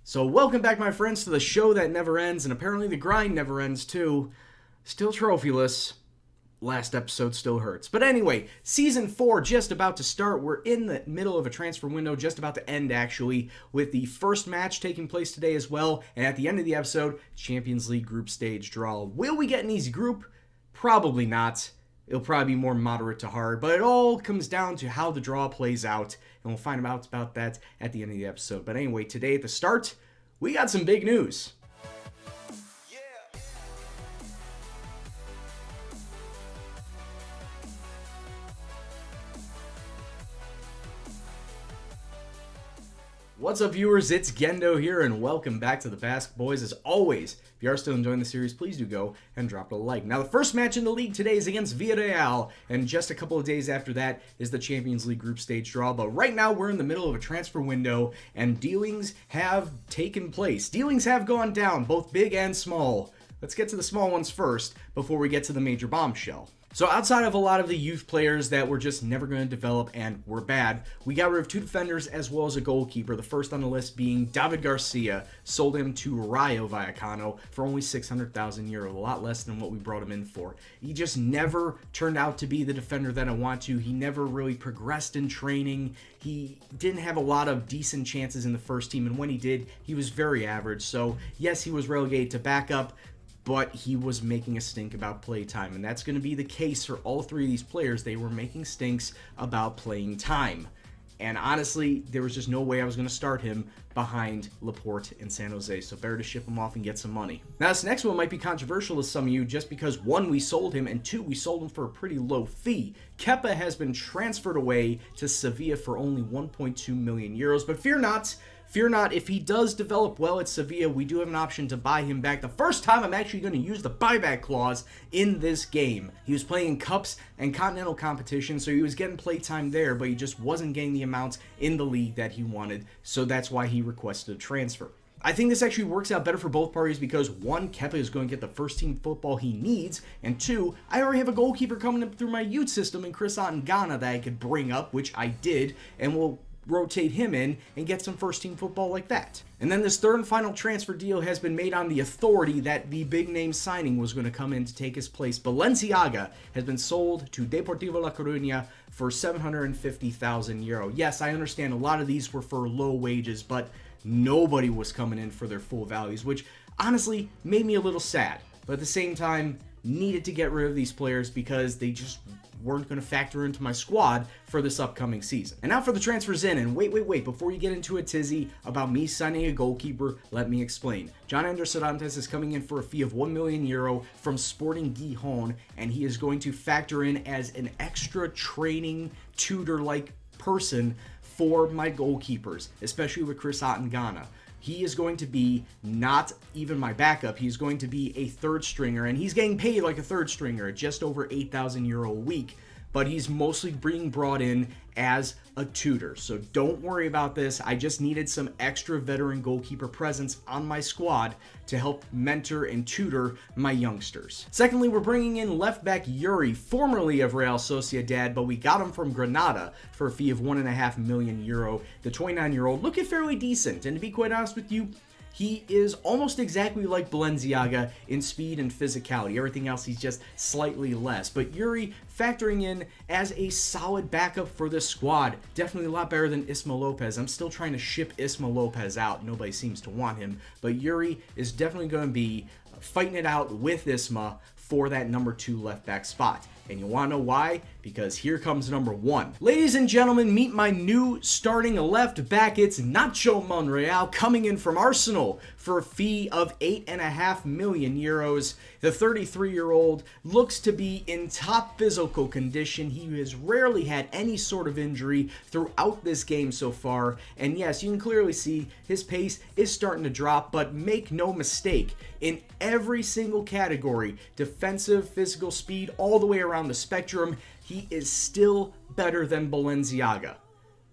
So welcome back, my friends, to the show that never ends, and apparently the grind never ends too. Still trophyless. Last episode still hurts. But anyway, Season 4 just about to start. We're in the middle of a transfer window, just about to end actually, with the first match taking place today as well. And at the end of the episode, Champions League group stage draw. Will we get an easy group? Probably not. It'll probably be more moderate to hard, but it all comes down to how the draw plays out, and we'll find out about that at the end of the episode. But anyway, today at the start, we got some big news. What's up, viewers? It's Gendo here, and welcome back to the Basque Boys. As always, if you are still enjoying the series, please do go and drop a like. Now, the first match in the league today is against Villarreal, and just a couple of days after that is the Champions League group stage draw. But right now, we're in the middle of a transfer window, and dealings have taken place. Dealings have gone down, both big and small. Let's get to the small ones first, before we get to the major bombshell. So outside of a lot of the youth players that were just never going to develop and were bad, we got rid of two defenders as well as a goalkeeper. The first on the list being David Garcia. Sold him to Rayo Vallecano for only 600,000 euros, a lot less than what we brought him in for. He just never turned out to be the defender that I want to. He never really progressed in training. He didn't have a lot of decent chances in the first team, and when he did, he was very average. So yes, he was relegated to backup, but he was making a stink about play time, and that's going to be the case for all three of these players. They were making stinks about playing time, and honestly, there was just no way I was going to start him behind Laporte and San Jose, so better to ship him off and get some money. Now, this next one might be controversial to some of you, just because one, we sold him, and two, we sold him for a pretty low fee. Kepa has been transferred away to Sevilla for only 1.2 million euros, but fear not. Fear not, if he does develop well at Sevilla, we do have an option to buy him back. The first time I'm actually going to use the buyback clause in this game. He was playing in cups and continental competition, so he was getting play time there, but he just wasn't getting the amounts in the league that he wanted, so that's why he requested a transfer. I think this actually works out better for both parties because, one, Kepa is going to get the first team football he needs, and two, I already have a goalkeeper coming up through my youth system in Chris Ghana that I could bring up, which I did, and will rotate him in and get some first team football like that. And then this third and final transfer deal has been made on the authority that the big name signing was going to come in to take his place. Balenciaga has been sold to Deportivo La Coruña for 750,000 euro. Yes, I understand a lot of these were for low wages, but nobody was coming in for their full values, which honestly made me a little sad. But at the same time, needed to get rid of these players because they just weren't going to factor into my squad for this upcoming season. And now for the transfers in, and wait, before you get into a tizzy about me signing a goalkeeper, let me explain. John Andres Cervantes is coming in for a fee of 1 million euro from Sporting Gijón, and he is going to factor in as an extra training tutor-like person for my goalkeepers, especially with Chris Ghana. He is going to be not even my backup. He's going to be a third stringer, and he's getting paid like a third stringer at just over 8,000 euro a week. But he's mostly being brought in as a tutor. So don't worry about this. I just needed some extra veteran goalkeeper presence on my squad to help mentor and tutor my youngsters. Secondly, we're bringing in left back Yuri, formerly of Real Sociedad, but we got him from Granada for a fee of 1.5 million euro. The 29-year-old looking fairly decent, and to be quite honest with you, he is almost exactly like Balenciaga in speed and physicality. Everything else, he's just slightly less. But Yuri factoring in as a solid backup for this squad. Definitely a lot better than Isma Lopez. I'm still trying to ship Isma Lopez out. Nobody seems to want him. But Yuri is definitely going to be fighting it out with Isma for that number 2 left back spot. And you want to know why? Because here comes number 1. Ladies and gentlemen, meet my new starting left back. It's Nacho Monreal coming in from Arsenal for a fee of 8.5 million euros. The 33-year-old looks to be in top physical condition. He has rarely had any sort of injury throughout this game so far. And yes, you can clearly see his pace is starting to drop, but make no mistake, in every single category, defensive, physical, speed, all the way around the spectrum, he is still better than Balenciaga.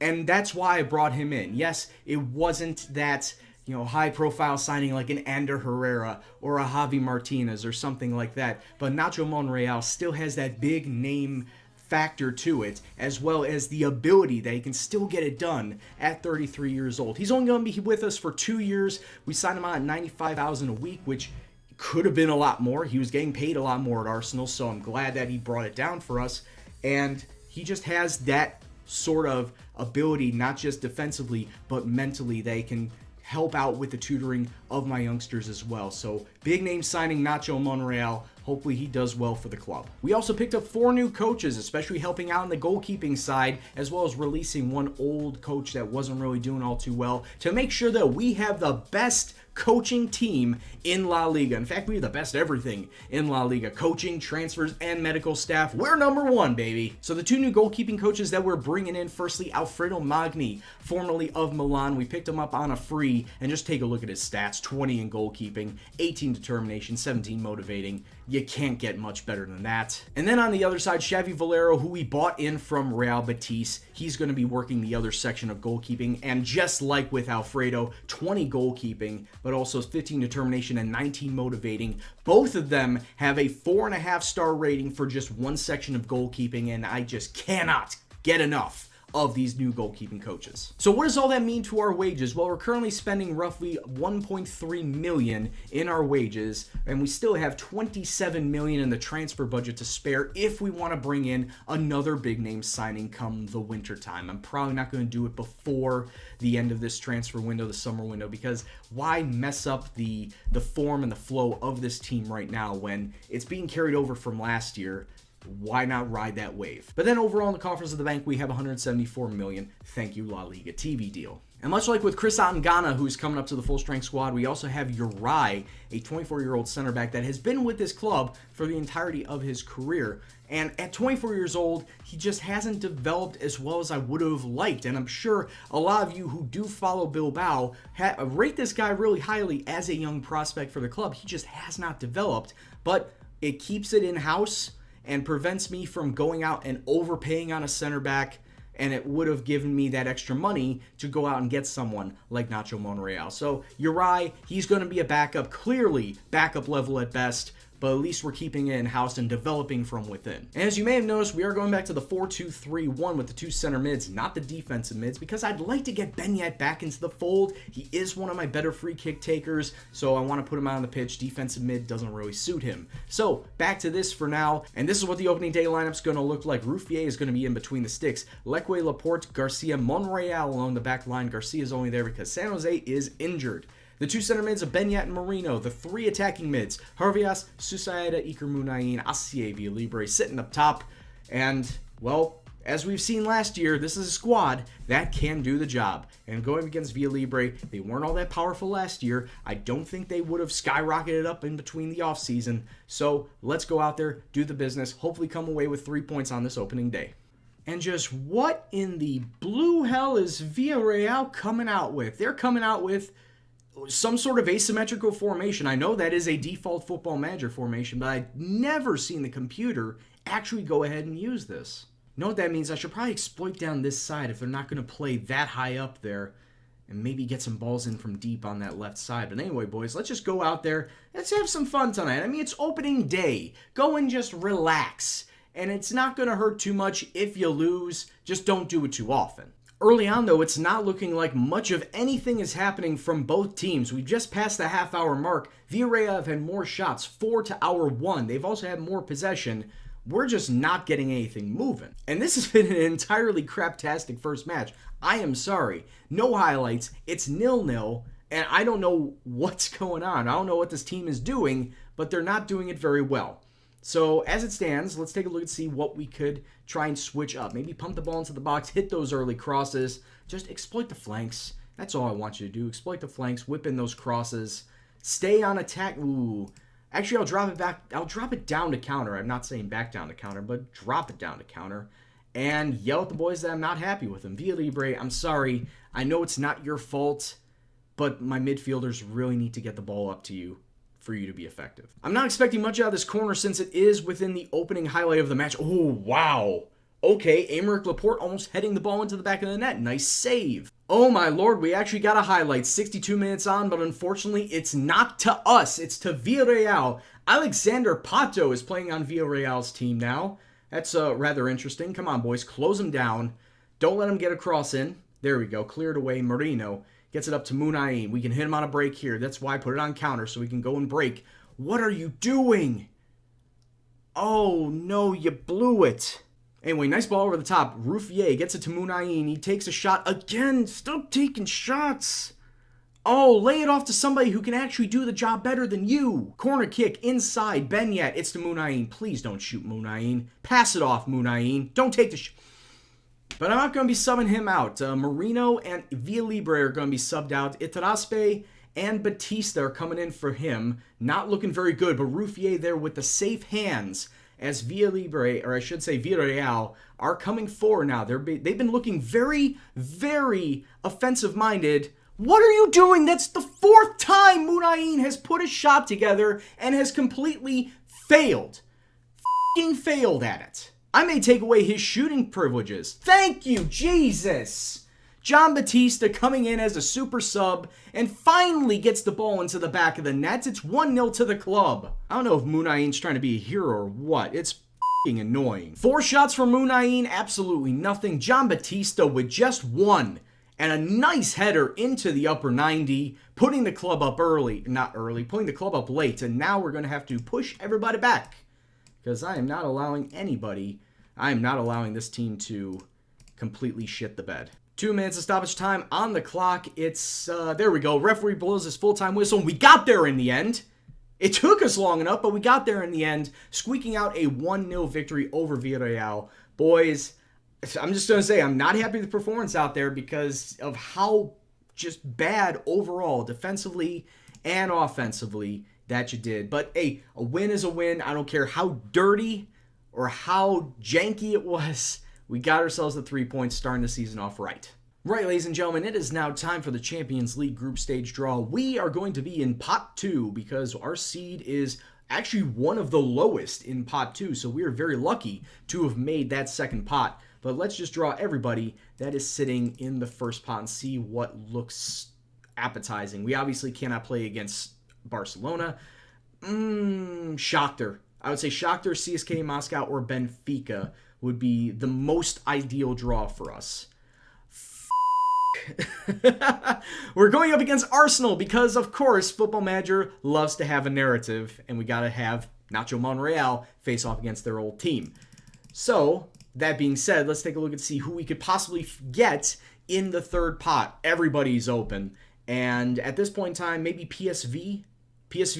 And that's why I brought him in. Yes, it wasn't that, high-profile signing like an Ander Herrera or a Javi Martinez or something like that, but Nacho Monreal still has that big name factor to it, as well as the ability that he can still get it done at 33 years old. He's only going to be with us for 2 years. We signed him out at $95,000 a week, which could have been a lot more. He was getting paid a lot more at Arsenal, so I'm glad that he brought it down for us. And he just has that sort of ability, not just defensively, but mentally, that he can help out with the tutoring of my youngsters as well. So big name signing Nacho Monreal. Hopefully he does well for the club. We also picked up 4 new coaches, especially helping out on the goalkeeping side, as well as releasing one old coach that wasn't really doing all too well, to make sure that we have the best coaching team in La Liga. In fact, we have the best everything in La Liga. Coaching, transfers, and medical staff. We're number 1, baby. So the 2 new goalkeeping coaches that we're bringing in, firstly, Alfredo Magni, formerly of Milan. We picked him up on a free, and just take a look at his stats. 20 in goalkeeping, 18 determination, 17 motivating. You can't get much better than that. And then on the other side, Xavi Valero, who we bought in from Real Betis. He's going to be working the other section of goalkeeping, and just like with Alfredo, 20 goalkeeping, but also 15 determination and 19 motivating. Both of them have a 4.5-star rating for just one section of goalkeeping, and I just cannot get enough of these new goalkeeping coaches. So what does all that mean to our wages? Well, we're currently spending roughly 1.3 million in our wages, and we still have 27 million in the transfer budget to spare if we want to bring in another big name signing come the winter time. I'm probably not going to do it before the end of this transfer window, the summer window, because why mess up the form and the flow of this team right now when it's being carried over from last year? Why not ride that wave? But then overall in the coffers of the bank, we have 174 million. Thank you, La Liga TV deal. And much like with Chris Atangana, who's coming up to the full-strength squad, we also have Uri, a 24-year-old center back that has been with this club for the entirety of his career. And at 24 years old, he just hasn't developed as well as I would have liked. And I'm sure a lot of you who do follow Bilbao rate this guy really highly as a young prospect for the club. He just has not developed, but it keeps it in-house and prevents me from going out and overpaying on a center back, and it would have given me that extra money to go out and get someone like Nacho Monreal. So Uri, he's going to be a backup, clearly backup level at best, but at least we're keeping it in-house and developing from within. And as you may have noticed, we are going back to the 4-2-3-1 with the 2 center mids, not the defensive mids, because I'd like to get Benyat back into the fold. He is one of my better free kick takers, so I want to put him out on the pitch. Defensive mid doesn't really suit him. So back to this for now, and this is what the opening day lineup's going to look like. Ruffier is going to be in between the sticks. Leque, Laporte, Garcia, Monreal along the back line. Garcia's only there because San Jose is injured. The 2 center mids of Benyat and Marino. The 3 attacking mids, Harvias, Susaida, Iker Munayin, Asier, Villalibre sitting up top. And, well, as we've seen last year, this is a squad that can do the job. And going against Villalibre, they weren't all that powerful last year. I don't think they would have skyrocketed up in between the offseason. So let's go out there, do the business, hopefully come away with 3 points on this opening day. And just what in the blue hell is Villarreal coming out with? They're coming out with some sort of asymmetrical formation. I know that is a default Football Manager formation, but I've never seen the computer actually go ahead and use this. You know what that means? I should probably exploit down this side if they're not going to play that high up there, and maybe get some balls in from deep on that left side. But anyway, boys, let's just go out there. Let's have some fun tonight. I mean, it's opening day. Go and just relax. And it's not going to hurt too much if you lose. Just don't do it too often. Early on, though, it's not looking like much of anything is happening from both teams. We just passed the half-hour mark. Villarreal have had more shots, 4 to our 1. They've also had more possession. We're just not getting anything moving. And this has been an entirely craptastic first match. I am sorry. No highlights. It's 0-0, and I don't know what's going on. I don't know what this team is doing, but they're not doing it very well. So as it stands, let's take a look and see what we could try and switch up. Maybe pump the ball into the box, hit those early crosses, just exploit the flanks. That's all I want you to do. Exploit the flanks, whip in those crosses, stay on attack. Ooh. Actually, I'll drop it back. I'll drop it down to counter. I'm not saying back down to counter, but drop it down to counter and yell at the boys that I'm not happy with them. Villalibre, I'm sorry. I know it's not your fault, but my midfielders really need to get the ball up to you for you to be effective. I'm not expecting much out of this corner since it is within the opening highlight of the match. Oh, wow. Okay, Aymeric Laporte almost heading the ball into the back of the net. Nice save. Oh my lord, we actually got a highlight 62 minutes on, but unfortunately it's not to us. It's to Villarreal. Alexander Pato is playing on Villarreal's team now. That's rather interesting. Come on, boys. Close them down. Don't let them get a cross in. There we go. Cleared away. Marino gets it up to Munayin. We can hit him on a break here. That's why I put it on counter so we can go and break. What are you doing? Oh, no, you blew it. Anyway, nice ball over the top. Ruffier gets it to Munayin. He takes a shot again. Stop taking shots. Oh, lay it off to somebody who can actually do the job better than you. Corner kick inside. Benyat. It's to Munayin. Please don't shoot Munayin. Pass it off, Munayin. Don't take the But I'm not going to be subbing him out. Marino and Villalibre are going to be subbed out. Itaraspe and Batista are coming in for him. Not looking very good, but Ruffier there with the safe hands as Villalibre, or I should say Villarreal, are coming forward now. They've been looking very, very offensive-minded. What are you doing? That's the 4th time Munayin has put a shot together and has completely failed. F***ing failed at it. I may take away his shooting privileges. Thank you, Jesus. John Batista coming in as a super sub and finally gets the ball into the back of the net. It's 1-0 to the club. I don't know if Munayin's trying to be a hero or what. It's f***ing annoying. 4 shots from Munayin, absolutely nothing. John Batista with just 1. And a nice header into the upper 90, putting the club up early. Not early, putting the club up late. And now we're going to have to push everybody back. Because I am not allowing this team to completely shit the bed. 2 minutes of stoppage time on the clock. It's, there we go. Referee blows his full-time whistle, and we got there in the end. It took us long enough, but we got there in the end, squeaking out a 1-0 victory over Villarreal. Boys, I'm just going to say, I'm not happy with the performance out there because of how just bad overall, defensively and offensively, that you did. But, hey, a win is a win. I don't care how dirty or how janky it was. We got ourselves the 3 points, starting the season off right. Right, ladies and gentlemen, it is now time for the Champions League group stage draw. We are going to be in Pot 2 because our seed is actually one of the lowest in Pot 2. So we are very lucky to have made that second pot. But let's just draw everybody that is sitting in the first pot and see what looks appetizing. We obviously cannot play against Barcelona. Shakhtar. I would say Shakhtar, CSKA Moscow, or Benfica would be the most ideal draw for us. We're going up against Arsenal because, of course, Football Manager loves to have a narrative, and we got to have Nacho Monreal face off against their old team. So, that being said, let's take a look and see who we could possibly get in the third pot. Everybody's open. And at this point in time, maybe PSV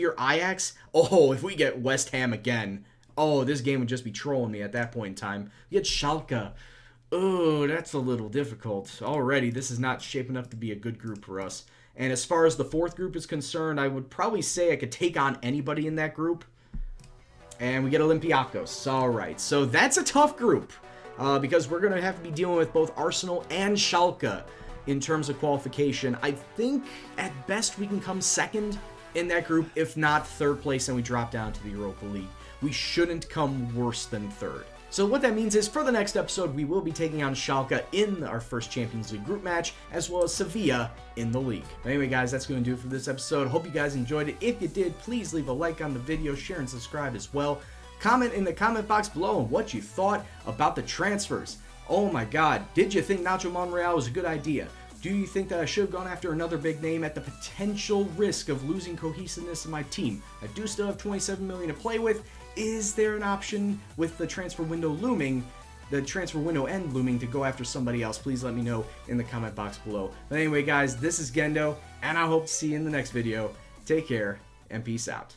or Ajax. Oh, if we get West Ham again. Oh, this game would just be trolling me at that point in time. We get Schalke. Oh, that's a little difficult. Already, this is not shaping up to be a good group for us. And as far as the fourth group is concerned, I would probably say I could take on anybody in that group. And we get Olympiacos. All right, so that's a tough group because we're going to have to be dealing with both Arsenal and Schalke in terms of qualification. I think at best we can come second in that group, if not third place, and we drop down to the Europa League. We shouldn't come worse than third. So what that means is for the next episode, we will be taking on Schalke in our first Champions League group match, as well as Sevilla in the league. But anyway, guys, that's going to do it for this episode. Hope you guys enjoyed it. If you did, please leave a like on the video, share and subscribe as well. Comment in the comment box below on what you thought about the transfers. Oh my God, did you think Nacho Monreal was a good idea? Do you think that I should have gone after another big name at the potential risk of losing cohesiveness in my team? I do still have $27 million to play with. Is there an option with the transfer window looming, the transfer window end looming, to go after somebody else? Please let me know in the comment box below. But anyway, guys, this is Gendo, and I hope to see you in the next video. Take care, and peace out.